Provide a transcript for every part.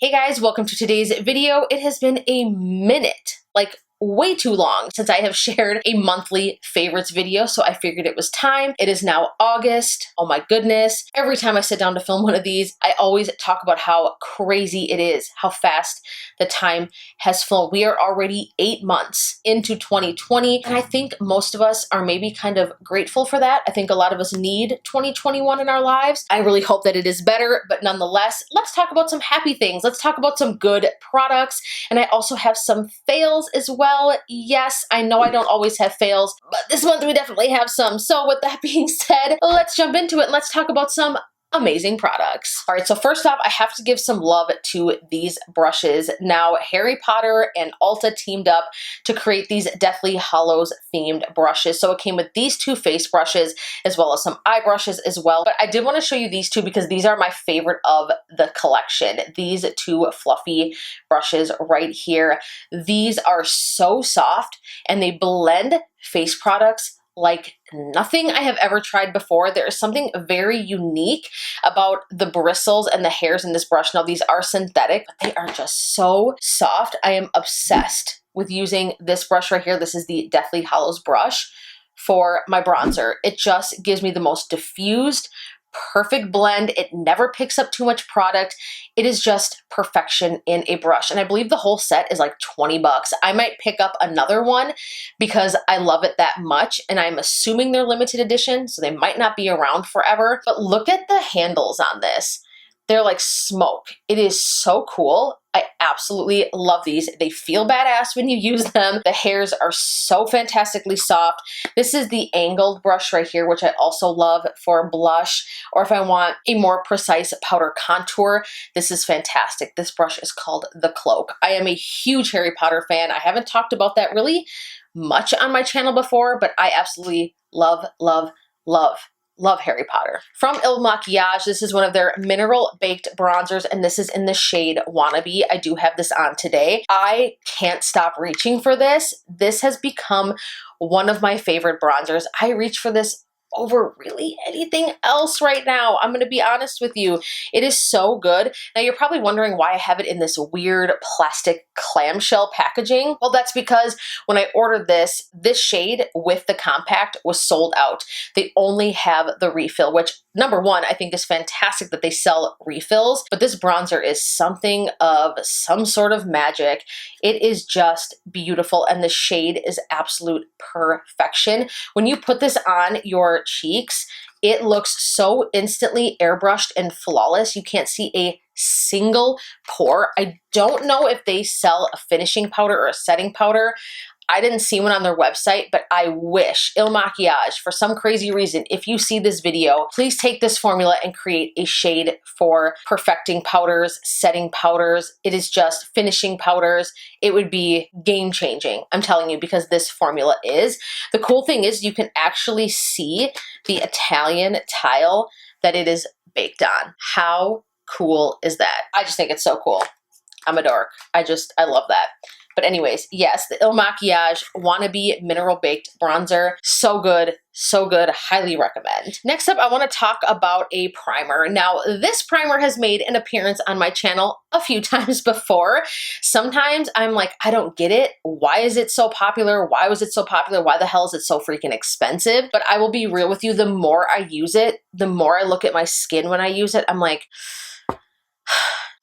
Hey guys, welcome to today's video. It has been a minute, like way too long since I have shared a monthly favorites video, so I figured it was time. It is now August. Oh my goodness. Every time I sit down to film one of these, I always talk about how crazy it is, how fast the time has flown. We are already 8 months into 2020, and I think most of us are maybe kind of grateful for that. I think a lot of us need 2021 in our lives. I really hope that it is better, but nonetheless, let's talk about some happy things. Let's talk about some good products, and I also have some fails as well. Yes, I know I don't always have fails, but this month we definitely have some. So with that being said, let's jump into it and let's talk about some amazing products. All right, so first off, I have to give some love to these brushes. Now, Harry Potter and Ulta teamed up to create these Deathly Hallows themed brushes. So it came with these two face brushes as well as some eye brushes as well. But I did want to show you these two because these are my favorite of the collection. These two fluffy brushes right here. These are so soft and they blend face products like nothing I have ever tried before. There is something very unique about the bristles and the hairs in this brush. Now, these are synthetic, but they are just so soft. I am obsessed with using this brush right here. This is the Deathly Hallows brush for my bronzer. It just gives me the most diffused, perfect blend. It never picks up too much product. It is just perfection in a brush. And I believe the whole set is like 20 bucks. I might pick up another one because I love it that much. And I'm assuming they're limited edition, so they might not be around forever. But look at the handles on this. They're like smoke. It is so cool. I absolutely love these. They feel badass when you use them. The hairs are so fantastically soft. This is the angled brush right here, which I also love for blush, or if I want a more precise powder contour, this is fantastic. This brush is called the Cloak. I am a huge Harry Potter fan. I haven't talked about that really much on my channel before, but I absolutely love Harry Potter. From Makiage, this is one of their mineral baked bronzers, and this is in the shade Wannabe. I do have this on today. I can't stop reaching for this. This has become one of my favorite bronzers. I reach for this over really anything else right now. I'm going to be honest with you. It is so good. Now, you're probably wondering why I have it in this weird plastic clamshell packaging. Well, that's because when I ordered this shade with the compact was sold out. They only have the refill, which number one, I think is fantastic that they sell refills, but this bronzer is something of some sort of magic. It is just beautiful, and the shade is absolute perfection. When you put this on your cheeks, it looks so instantly airbrushed and flawless. You can't see a single pore. I don't know if they sell a finishing powder or a setting powder. I didn't see one on their website, but I wish Makiage, for some crazy reason, if you see this video, please take this formula and create a shade for perfecting powders, setting powders. It is just finishing powders. It would be game changing, I'm telling you, because this formula is. The cool thing is you can actually see the Italian tile that it is baked on. How cool is that? I just think it's so cool. I'm a dork. I love that. But anyways, yes, the Makiage Wannabe Mineral Baked Bronzer. So good, so good. Highly recommend. Next up, I want to talk about a primer. Now, this primer has made an appearance on my channel a few times before. Sometimes I'm like, I don't get it. Why is it so popular? Why was it so popular? Why the hell is it so freaking expensive? But I will be real with you, the more I use it, the more I look at my skin when I use it, I'm like,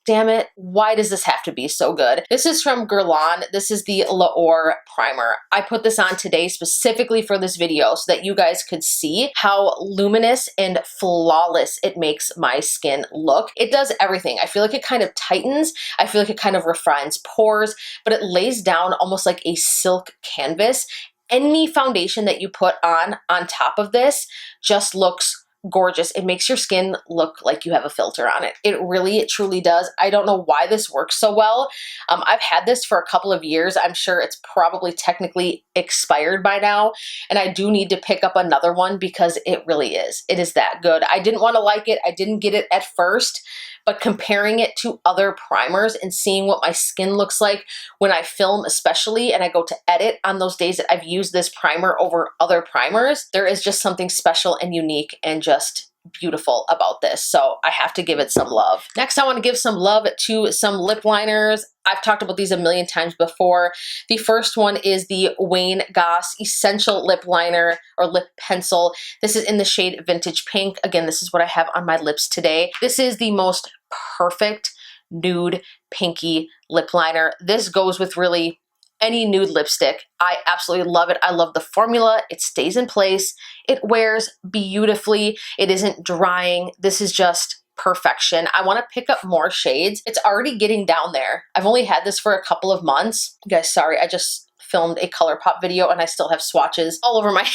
damn it, why does this have to be so good? This is from Guerlain. This is the L'Or primer. I put this on today specifically for this video so that you guys could see how luminous and flawless it makes my skin look. It does everything. I feel like it kind of tightens. I feel like it kind of refines pores, but it lays down almost like a silk canvas. Any foundation that you put on top of this just looks gorgeous. It makes your skin look like you have a filter on it. It really, it truly does. I don't know why this works so well. I've had this for a couple of years. I'm sure it's probably technically expired by now, and I do need to pick up another one because it really is. It is that good. I didn't want to like it. I didn't get it at first, but comparing it to other primers and seeing what my skin looks like when I film especially, and I go to edit on those days that I've used this primer over other primers, there is just something special and unique and just beautiful about this. So I have to give it some love. Next, I want to give some love to some lip liners. I've talked about these a million times before. The first one is the Wayne Goss Essential Lip Liner or Lip Pencil. This is in the shade Vintage Pink. Again, this is what I have on my lips today. This is the most perfect nude pinky lip liner. This goes with really any nude lipstick. I absolutely love it. I love the formula. It stays in place. It wears beautifully. It isn't drying. This is just perfection. I want to pick up more shades. It's already getting down there. I've only had this for a couple of months. You guys, sorry, I just filmed a ColourPop video and I still have swatches all over my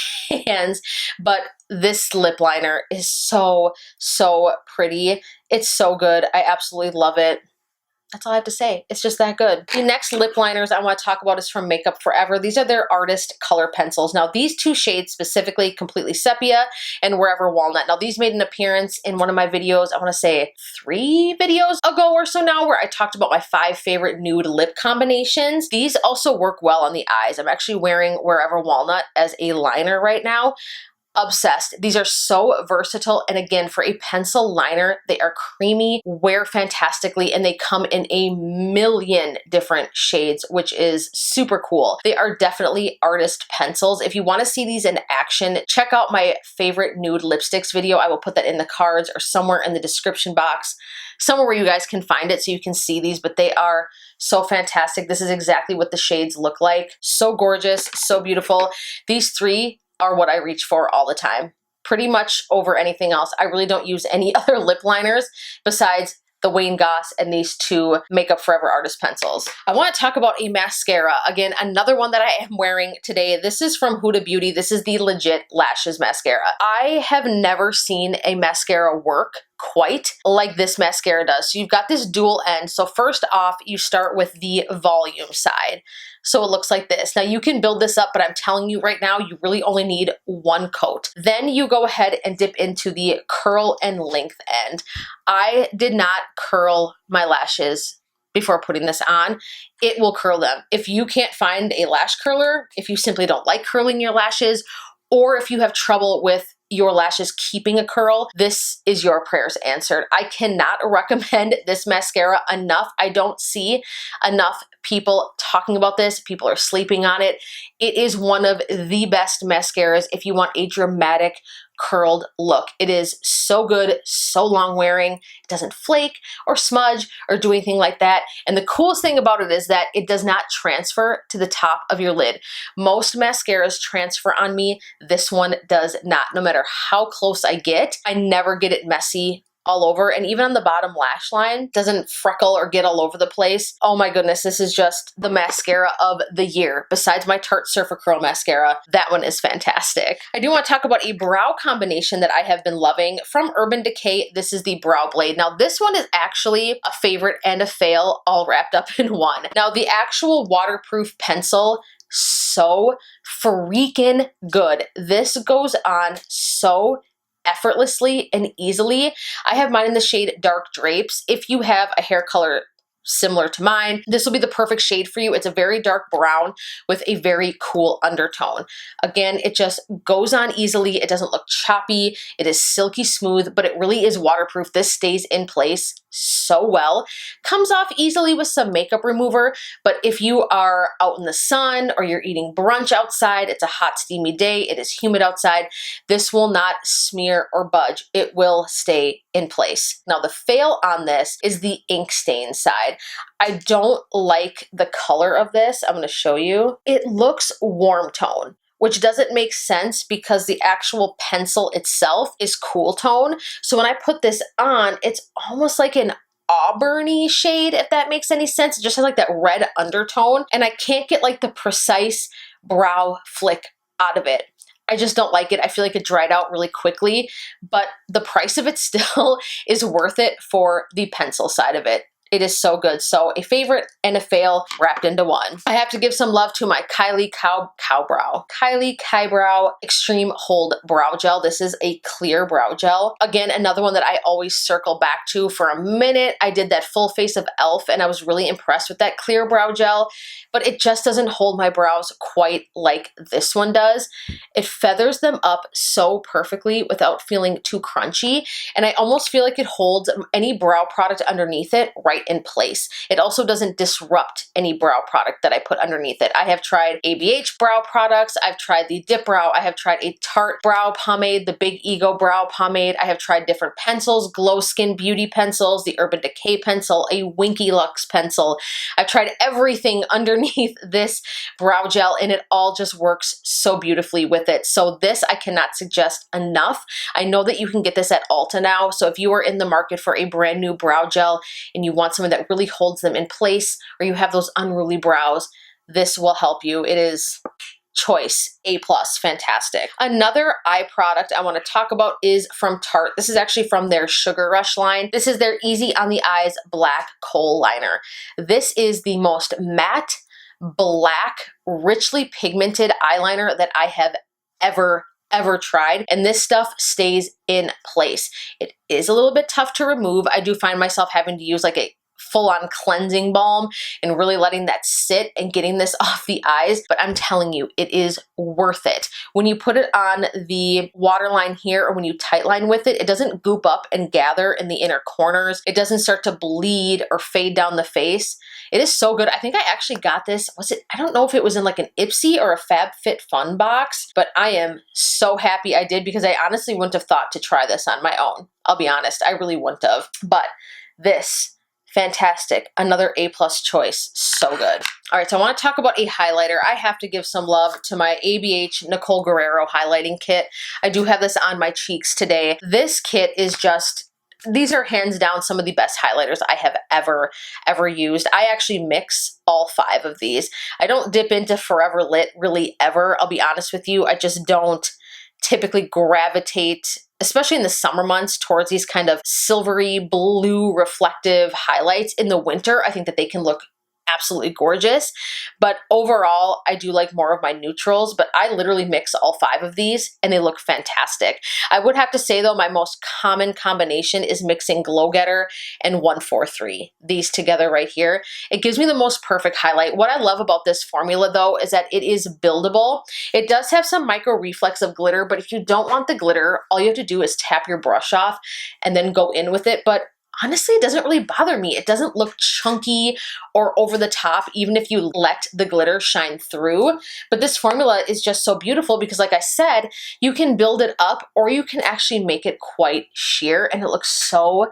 hands, but this lip liner is so, so pretty. It's so good. I absolutely love it. That's all I have to say. It's just that good. The next lip liners I want to talk about is from Makeup Forever. These are their artist color pencils. Now these two shades specifically, Completely Sepia and Wherever Walnut. Now these made an appearance in one of my videos, I want to say 3 videos ago or so now, where I talked about my 5 favorite nude lip combinations. These also work well on the eyes. I'm actually wearing Wherever Walnut as a liner right now. Obsessed. These are so versatile, and again, for a pencil liner, they are creamy, wear fantastically, and they come in a million different shades, which is super cool. They are definitely artist pencils. If you want to see these in action, check out my favorite nude lipsticks video. I will put that in the cards or somewhere in the description box, somewhere where you guys can find it so you can see these, but they are so fantastic. This is exactly what the shades look like. So gorgeous, so beautiful. These 3 are what I reach for all the time, pretty much over anything else. I really don't use any other lip liners besides the Wayne Goss and these 2 Makeup Forever artist pencils. I want to talk about a mascara. Again, another one that I am wearing today. This is from Huda Beauty. This is the Legit Lashes Mascara. I have never seen a mascara work quite like this mascara does. So you've got this dual end. So first off, you start with the volume side. So it looks like this. Now you can build this up, but I'm telling you right now, you really only need 1 coat. Then you go ahead and dip into the curl and length end. I did not curl my lashes before putting this on. It will curl them. If you can't find a lash curler, if you simply don't like curling your lashes, or if you have trouble with your lashes keeping a curl, this is your prayers answered. I cannot recommend this mascara enough. I don't see enough people talking about this. People are sleeping on it. It is one of the best mascaras if you want a dramatic curled look. It is so good, so long wearing. It doesn't flake or smudge or do anything like that. And the coolest thing about it is that it does not transfer to the top of your lid. Most mascaras transfer on me. This one does not. No matter how close I get, I never get it messy all over, and even on the bottom lash line, doesn't freckle or get all over the place. Oh my goodness, this is just the mascara of the year. Besides my Tarte Surfer Curl mascara, that one is fantastic. I do want to talk about a brow combination that I have been loving from Urban Decay. This is the Brow Blade. Now this one is actually a favorite and a fail all wrapped up in one. Now the actual waterproof pencil, so freaking good. This goes on so effortlessly and easily. I have mine in the shade Dark Drapes. If you have a hair color similar to mine, this will be the perfect shade for you. It's a very dark brown with a very cool undertone. Again, it just goes on easily. It doesn't look choppy. It is silky smooth, but it really is waterproof. This stays in place so well. Comes off easily with some makeup remover, but if you are out in the sun or you're eating brunch outside, it's a hot, steamy day, it is humid outside, this will not smear or budge. It will stay in place. Now the fail on this is the ink stain side. I don't like the color of this. I'm going to show you. It looks warm tone, which doesn't make sense because the actual pencil itself is cool tone. So when I put this on, it's almost like an auburny shade, if that makes any sense. It just has like that red undertone, and I can't get like the precise brow flick out of it. I just don't like it. I feel like it dried out really quickly, but the price of it still is worth it for the pencil side of it. It is so good. So a favorite and a fail wrapped into one. I have to give some love to my Kylie Brow Extreme Hold Brow Gel. This is a clear brow gel. Again, another one that I always circle back to for a minute. I did that full face of e.l.f. and I was really impressed with that clear brow gel, but it just doesn't hold my brows quite like this one does. It feathers them up so perfectly without feeling too crunchy, and I almost feel like it holds any brow product underneath it right in place. It also doesn't disrupt any brow product that I put underneath it. I have tried ABH brow products, I've tried the Dip Brow, I have tried a Tarte brow pomade, the Big Ego brow pomade, I have tried different pencils, Glow Skin Beauty pencils, the Urban Decay pencil, a Winky Lux pencil. I've tried everything underneath this brow gel and it all just works so beautifully with it. So this I cannot suggest enough. I know that you can get this at Ulta now, so if you are in the market for a brand new brow gel and you want something that really holds them in place, or you have those unruly brows, this will help you. It is choice A+, fantastic. Another eye product I want to talk about is from Tarte. This is actually from their Sugar Rush line. This is their Easy on the Eyes Black Kohl Liner. This is the most matte, black, richly pigmented eyeliner that I have ever tried, and this stuff stays in place. It is a little bit tough to remove. I do find myself having to use like a full-on cleansing balm and really letting that sit and getting this off the eyes, but I'm telling you, it is worth it. When you put it on the waterline here, or when you tightline with it, it doesn't goop up and gather in the inner corners. It doesn't start to bleed or fade down the face. It is so good. I think I actually got this, I don't know if it was in like an Ipsy or a FabFitFun box, but I am so happy I did, because I honestly wouldn't have thought to try this on my own. I'll be honest, I really wouldn't have. But this, fantastic. Another A+ choice. So good. All right, so I want to talk about a highlighter. I have to give some love to my ABH Nicole Guerriero highlighting kit. I do have this on my cheeks today. This kit is just, these are hands down some of the best highlighters I have ever used. I actually mix all 5 of these. I don't dip into Forever Lit really ever. I'll be honest with you. I just don't typically gravitate, especially in the summer months, towards these kind of silvery blue reflective highlights. In the winter, I think that they can look absolutely gorgeous, but overall I do like more of my neutrals, but I literally mix all 5 of these and they look fantastic. I would have to say though, my most common combination is mixing Glow Getter and 143, these together right here. It gives me the most perfect highlight. What I love about this formula though is that it is buildable. It does have some micro reflex of glitter, but if you don't want the glitter, all you have to do is tap your brush off and then go in with it. But honestly, it doesn't really bother me. It doesn't look chunky or over the top, even if you let the glitter shine through. But this formula is just so beautiful because, like I said, you can build it up or you can actually make it quite sheer, and it looks so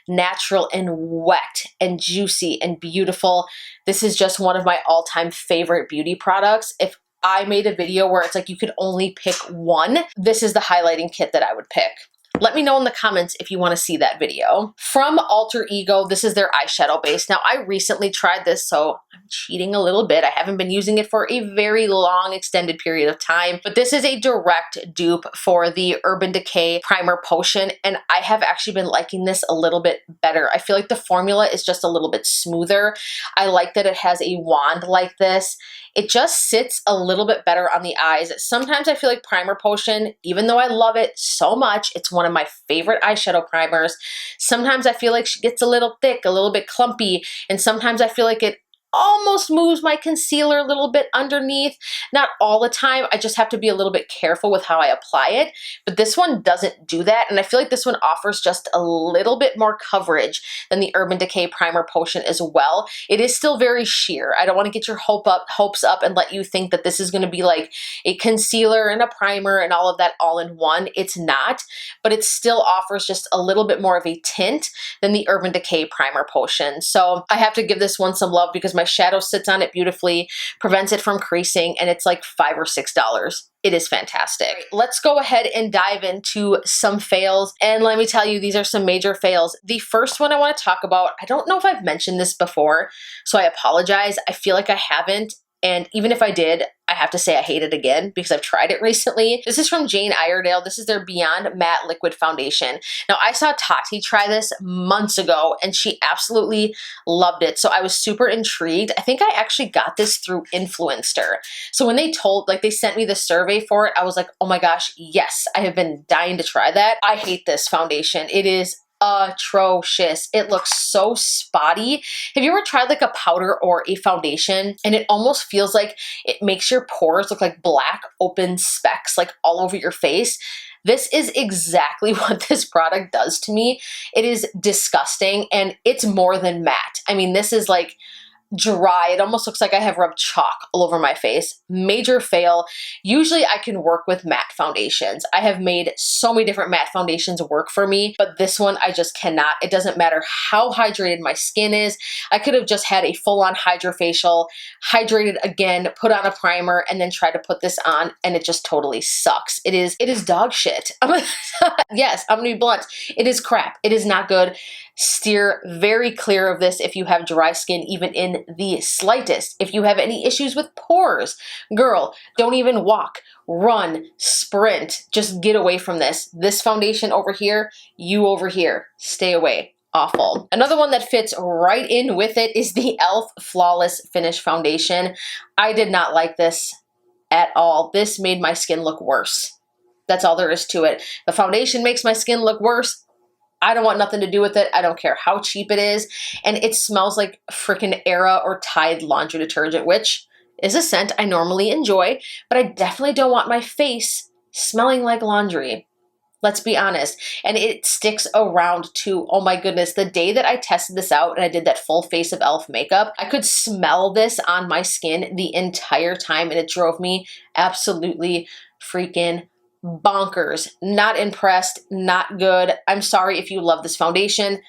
natural and wet and juicy and beautiful. This is just one of my all-time favorite beauty products. If I made a video where it's like you could only pick one, this is the highlighting kit that I would pick. Let me know in the comments if you want to see that video. From Alter Ego, this is their eyeshadow base. Now, I recently tried this, so I'm cheating a little bit. I haven't been using it for a very long extended period of time, but this is a direct dupe for the Urban Decay Primer Potion, and I have actually been liking this a little bit better. I feel like the formula is just a little bit smoother. I like that it has a wand like this. It just sits a little bit better on the eyes. Sometimes I feel like Primer Potion, even though I love it so much, it's one of my favorite eyeshadow primers. Sometimes I feel like she gets a little thick, a little bit clumpy, and sometimes I feel like it almost moves my concealer a little bit underneath. Not all the time. I just have to be a little bit careful with how I apply it. But this one doesn't do that. And I feel like this one offers just a little bit more coverage than the Urban Decay Primer Potion as well. It is still very sheer. I don't want to get your hopes up and let you think that this is going to be like a concealer and a primer and all of that all in one. It's not, but it still offers just a little bit more of a tint than the Urban Decay Primer Potion. So I have to give this one some love because my shadow sits on it beautifully, prevents it from creasing, and it's like $5 or $6. It is fantastic. Let's go ahead and dive into some fails. And let me tell you, these are some major fails. The first one I want to talk about, I don't know if I've mentioned this before, so I apologize. I feel like I haven't. And even if I did, I have to say I hate it again because I've tried it recently. This is from Jane Iredale. This is their Beyond Matte Liquid Foundation. Now, I saw Tati try this months ago and she absolutely loved it. So I was super intrigued. I think I actually got this through Influencer. So when they sent me the survey for it, I was like, oh my gosh, yes, I have been dying to try that. I hate this foundation. It is atrocious. It looks so spotty. Have you ever tried like a powder or a foundation and it almost feels like it makes your pores look like black open specks like all over your face? This is exactly what this product does to me. It is disgusting and it's more than matte. I mean, this is like dry. It almost looks like I have rubbed chalk all over my face. Major fail. Usually I can work with matte foundations. I have made so many different matte foundations work for me, but this one I just cannot. It doesn't matter how hydrated my skin is. I could have just had a full-on hydrofacial, hydrated again, put on a primer, and then try to put this on, and it just totally sucks. It is dog shit. Yes, I'm gonna be blunt. It is crap. It is not good. Steer very clear of this if you have dry skin, even in the slightest. If you have any issues with pores, girl, don't even walk, run, sprint. Just get away from this. This foundation over here, you over here. Stay away. Awful. Another one that fits right in with it is the e.l.f. Flawless Finish Foundation. I did not like this at all. This made my skin look worse. That's all there is to it. The foundation makes my skin look worse. I don't want nothing to do with it. I don't care how cheap it is. And it smells like freaking Era or Tide laundry detergent, which is a scent I normally enjoy, but I definitely don't want my face smelling like laundry. Let's be honest. And it sticks around too. Oh my goodness. The day that I tested this out and I did that full face of e.l.f. makeup, I could smell this on my skin the entire time and it drove me absolutely freaking bonkers. Not impressed, not good. I'm sorry if you love this foundation.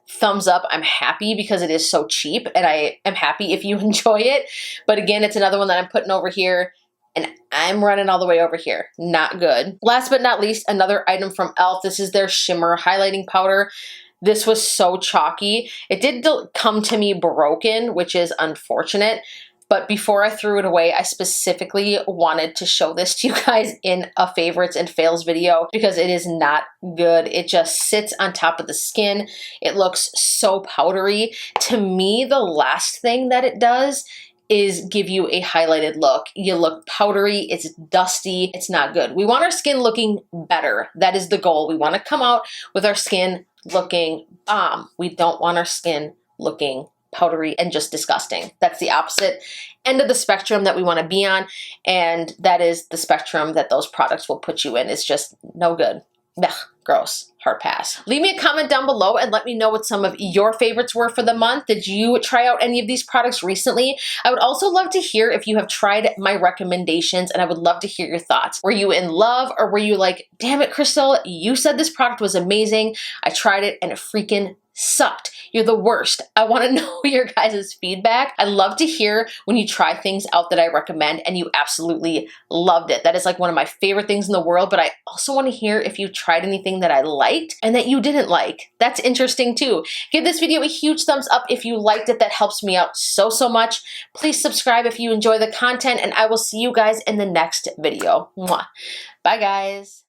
Thumbs up. I'm happy because it is so cheap and I am happy if you enjoy it. But again, it's another one that I'm putting over here and I'm running all the way over here. Not good. Last but not least, another item from e.l.f. This is their Shimmer Highlighting Powder. This was so chalky. It did come to me broken, which is unfortunate. But before I threw it away, I specifically wanted to show this to you guys in a favorites and fails video because it is not good. It just sits on top of the skin. It looks so powdery. To me, the last thing that it does is give you a highlighted look. You look powdery, it's dusty, it's not good. We want our skin looking better. That is the goal. We want to come out with our skin looking bomb. We don't want our skin looking powdery and just disgusting. That's the opposite end of the spectrum that we want to be on, and that is the spectrum that those products will put you in. It's just no good. Ugh, gross. Hard pass. Leave me a comment down below and let me know what some of your favorites were for the month. Did you try out any of these products recently? I would also love to hear if you have tried my recommendations, and I would love to hear your thoughts. Were you in love, or were you like, damn it, Crystal, you said this product was amazing. I tried it and it freaking sucked. You're the worst. I want to know your guys' feedback. I love to hear when you try things out that I recommend and you absolutely loved it. That is like one of my favorite things in the world, but I also want to hear if you tried anything that I liked and that you didn't like. That's interesting too. Give this video a huge thumbs up if you liked it. That helps me out so much. Please subscribe if you enjoy the content, and I will see you guys in the next video. Mwah. Bye guys.